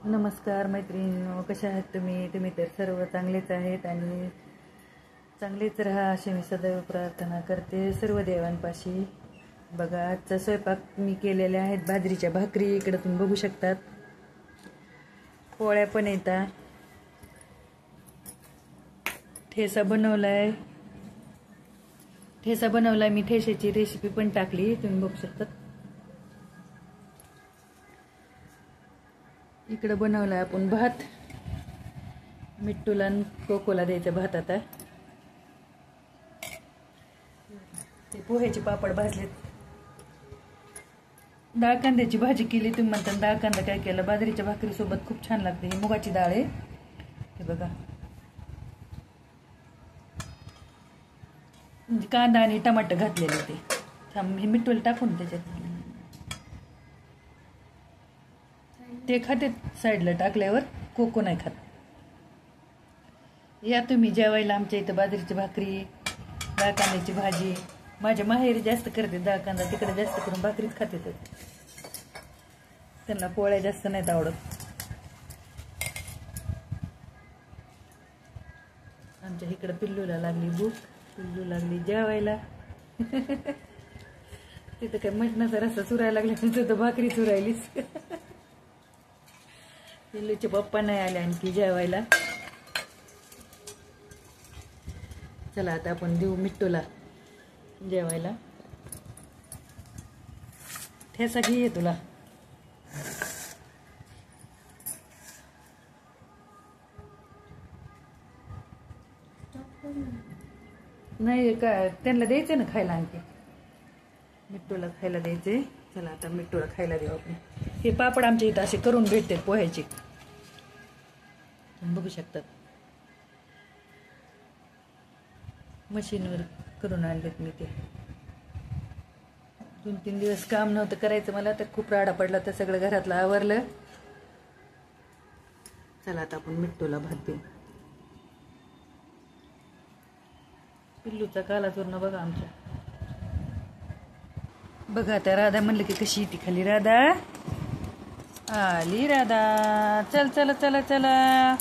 नमस्कार मैत्रिणींनो, कशा आहात तुम्ही तर सर्व चांगलेच आहेत आणि चांगलेच राहा अशी मी सदैव प्रार्थना करते सर्व देवांपाशी। बघा, आजचा स्वयंपाक मी केलेले आहेत बाजरीच्या भाकरी, इकडे तुम्ही बघू शकतात। पोळ्या पण येतात, ठेसा बनवलाय मी, ठेशाची रेसिपी पण टाकली, तुम्ही बघू शकतात। इकडे बनवलाय आपण भात, मिट्टूला कोकोला द्यायचं भात। आता ते पोह्याचे पापड भाजलेत, डाळ कांद्याची भाजी केली। तुम्ही म्हणता डाळ कांदा काय केलं, बाजरीच्या भाकरी सोबत खूप छान लागते। ही मुगाची डाळ आहे, हे बघा, म्हणजे कांदा आणि टमाटर घातलेले ते थांब, हे मिट्टूला टाकून त्याच्यात ते खाते साईडला टाकल्यावर, कोको नाही खात। या तुम्ही जेवायला आमच्या इथं बाजरीची भाकरी, डाळ कांद्याची भाजी। माझ्या माहेरी जास्त करते डाळ कांदा, तिकडे जास्त करून भाकरीच खाते, त्यांना पोळ्या जास्त नाहीत आवडत। आमच्या इकडे पिल्लूला लागली भूक, पिल्लू लागली जेवायला। तिथं काय मटणाचा रस्सा चुरायला लागला, तिथं तर भाकरी चुरायलीच। पिल्लूचे पप्पा नाही आले आणखी जेवायला। चला आता आपण देऊ मिट्टूला जेवायला। ठेसा घे तुला, नाही काय त्यांना द्यायचं ना खायला, आणखी मिट्टूला खायला द्यायचे। चला आता मिट्टूला खायला देऊ आपण। हे पापड आमच्या इथं असे करून भेटतात पोह्याचे, बघू शकतात, मशीनवर करून आणलेत मी। ते 2-3 दिवस काम नव्हतं करायचं मला, तर खूप राडा पडला, तर सगळं घरातलं आवरलं। चला आता आपण मिट्टूला भात देऊ। पिल्लूचा काला चूर्ण बघा आमच्या, बघा आता राधा म्हणलं की कशी येते खाली। राधा आली, राधा चल चला चला चला,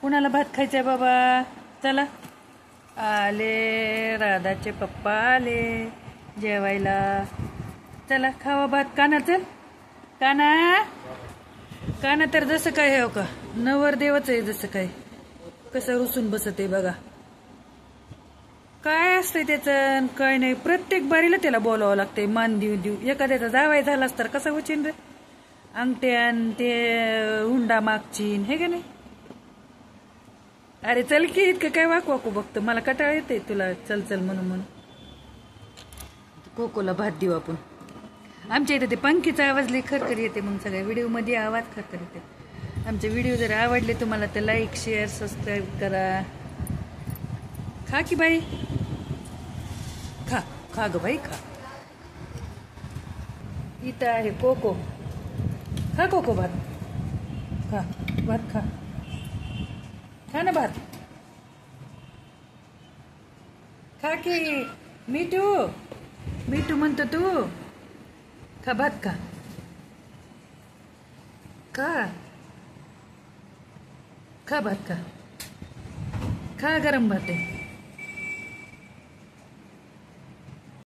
कुणाला भात खायचंय बाबा, चला। आले राधाचे पप्पा, आले जेवायला, चला खावा भात। काना चल, काना काना तर जसं काय हो का नवरदेवच आहे, जसं काय कसं रुसून बसत आहे बघा। काय असतंय त्याचं काय नाही, प्रत्येक बारीला त्याला बोलावं लागतंय, मान देऊ देऊ। एखाद्याचा जावाय झालास तर कसा उचीन रे, अंगठ्यान ते हुंडा मागचीन, हे का नाही। अरे चल की, इतकं काय वाकू वाकू बघतं, मला कटाळ येते तुला चल चल म्हणून म्हणून। कोकोला भात देऊ आपण। आमच्या इथं ते पंखीचा आवाज लई खरखर येते, मग सगळ्या व्हिडिओ मध्ये आवाज खरखर येते। आमचे व्हिडिओ जर आवडले तुम्हाला तर लाईक शेअर सबस्क्राईब करा। खा की बाई, खा खा ग बाई खा। इथं आहे कोको, खा कोको भात, खा भात खा, खा ना भात, खा की। मिठू मिठू म्हणतो तू, खा भात खा, खा खा भात खा, खा गरम भात आहे।